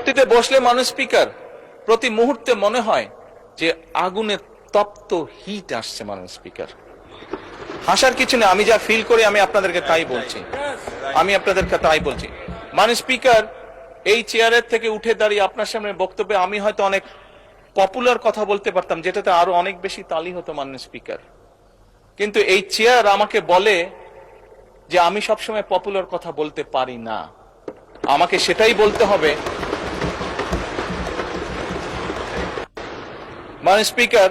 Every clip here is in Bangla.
চেয়ারটিতে বসলে মানুষ স্পিকার প্রতি মুহূর্তে মনে হয় যে আগুনে তপ্ত হিট আসছে মানুষ স্পিকার। হাসার কিছু নেই, আমি যা ফিল করি আমি আপনাদেরকে তাই বলছি, মানুষ স্পিকার এই চেয়ারের থেকে উঠে দাঁড়িয়ে আপনার সামনে বক্তব্যে আমি হয়তো অনেক পপুলার কথা বলতে পারতাম, যেটাতে আরো অনেক বেশি তালি হতো মাননীয় স্পিকার। কিন্তু এই চেয়ার আমাকে বলে যে আমি সবসময় পপুলার কথা বলতে পারি না, আমাকে সেটাই বলতে হবে। মাননীয় স্পিকার,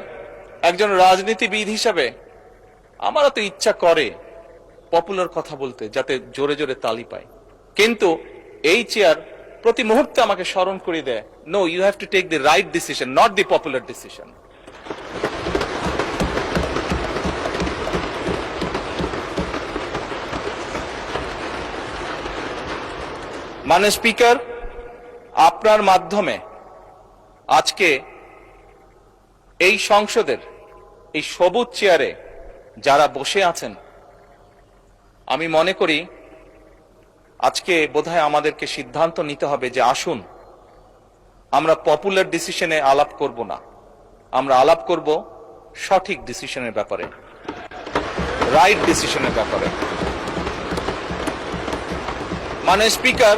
একজন রাজনীতিবিদ হিসাবে আমারও তো ইচ্ছা করে পপুলার কথা বলতে, যাতে জোরে জোরে তালি পাই, কিন্তু এই চেয়ার প্রতি মুহূর্তে আমাকে স্মরণ করে দেয়, no, you have to take the right decision, not the popular decision. মাননীয় স্পিকার, আপনার মাধ্যমে আজকে এই সংসদের এই সবুজ চেয়ারে যারা বসে আছেন, আমি মনে করি আজকে বোধহয় আমাদেরকে সিদ্ধান্ত নিতে হবে যে আসুন আমরা পপুলার ডিসিশনে আলাপ করব না, আমরা আলাপ করব সঠিক ডিসিশনের ব্যাপারে, রাইট ডিসিশনের ব্যাপারে। মাননীয় স্পিকার,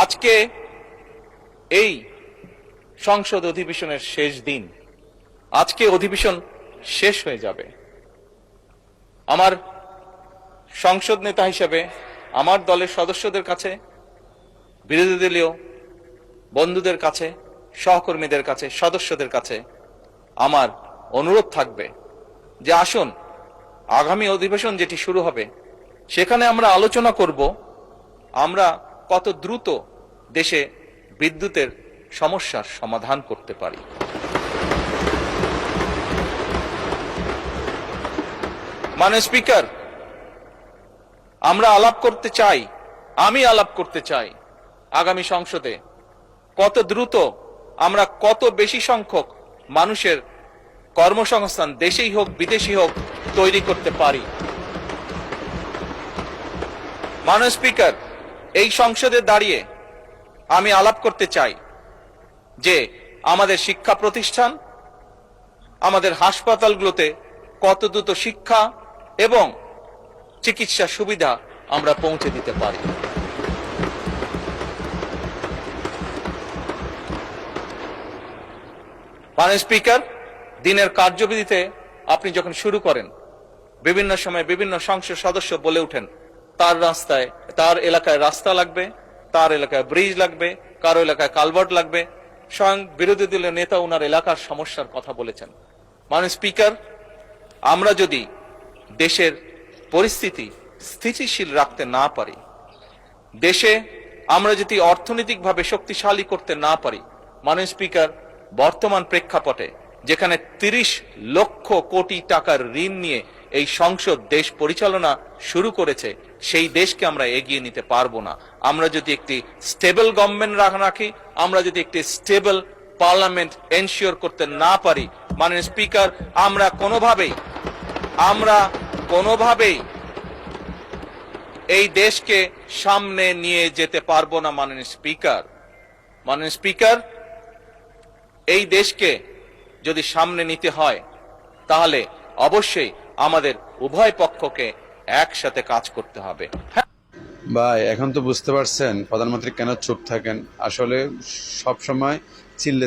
আজকে এই সংসদ অধিবেশনের শেষ দিন, আজকে অধিবেশন শেষ হয়ে যাবে। আমার সংসদ নেতা হিসেবে আমার দলের সদস্যদের কাছে, বিরোধী দলীয় বন্ধুদের কাছে, সহকর্মীদের কাছে, সদস্যদের কাছে আমার অনুরোধ থাকবে যে আসুন আগামী অধিবেশন যেটি শুরু হবে সেখানে আমরা আলোচনা করব আমরা কত দ্রুত দেশে বিদ্যুতের সমস্যার সমাধান করতে পারি। মাননীয় স্পিকার, আমরা আলাপ করতে চাই, আমি আলাপ করতে চাই আগামী সংসদে কত দ্রুত আমরা কত বেশি সংখ্যক মানুষের কর্মসংস্থান, দেশেই হোক বিদেশি হোক, তৈরি করতে পারি। মাননীয় স্পিকার, এই সংসদে দাঁড়িয়ে আমি আলাপ করতে চাই যে আমাদের শিক্ষা প্রতিষ্ঠান, আমাদের হাসপাতালগুলোতে কত দ্রুত শিক্ষা এবং চিকিৎসা সুবিধা আমরা পৌঁছে দিতে পারি। মাননীয় স্পিকার, দিনের কার্যবিধিতে আপনি যখন শুরু করেন, বিভিন্ন সময় বিভিন্ন সংসদ সদস্য বলে উঠেন তার এলাকায় রাস্তা লাগবে, তার এলাকায় ব্রিজ লাগবে, কারো এলাকায় কালভার্ট লাগবে। স্বয়ং বিরোধী দলের নেতা ওনার এলাকার সমস্যার কথা বলেছেন। মাননীয় স্পিকার, আমরা যদি দেশের পরিস্থিতি স্থিতিশীল রাখতে না পারি, দেশে আমরা যদি অর্থনৈতিকভাবে শক্তিশালী করতে না পারি, মাননীয় স্পিকার, বর্তমান প্রেক্ষাপটে যেখানে 30 লক্ষ কোটি টাকার ঋণ নিয়ে এই সংসদ দেশ পরিচালনা শুরু করেছে, সেই দেশকে আমরা এগিয়ে নিতে পারবো না। আমরা যদি একটি স্টেবল গভর্নমেন্ট রাখি, আমরা যদি একটি স্টেবল পার্লামেন্ট এনশিওর করতে না পারি, মাননীয় স্পিকার, আমরা কোনোভাবেই এই দেশকে সামনে নিয়ে যেতে পারবো না। মাননীয় স্পিকার, এই দেশকে যদি সামনে নিতে হয় তাহলে অবশ্যই আমাদের উভয় পক্ষকে একসাথে কাজ করতে হবে। ভাই, এখন তো বুঝতে পারছেন প্রধানমন্ত্রী কেন চুপ থাকেন। আসলে সব সময় চিল্লে